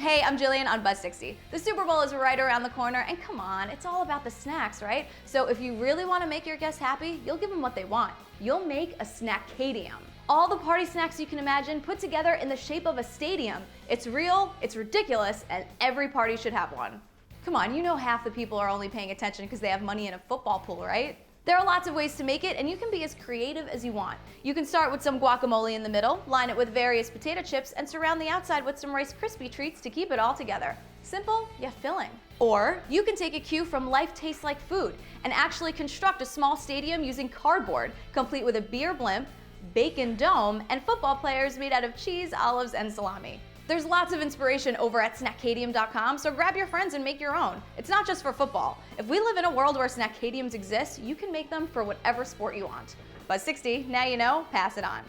Hey, I'm Gillian on Buzz 60. The Super Bowl is right around the corner, and come on, it's all about the snacks, right? So if you really want to make your guests happy, you'll give them what they want. You'll make a Snackadium. All the party snacks you can imagine put together in the shape of a stadium. It's real, it's ridiculous, and every party should have one. Come on, you know half the people are only paying attention because they have money in a football pool, right? There are lots of ways to make it, and you can be as creative as you want. You can start with some guacamole in the middle, line it with various potato chips, and surround the outside with some Rice Krispie treats to keep it all together. Simple, yet filling. Or you can take a cue from Life Tastes Like Food and actually construct a small stadium using cardboard, complete with a beer blimp, bacon dome, and football players made out of cheese, olives, and salami. There's lots of inspiration over at Snackadium.com, so grab your friends and make your own. It's not just for football. If we live in a world where Snackadiums exist, you can make them for whatever sport you want. Buzz 60, now you know, pass it on.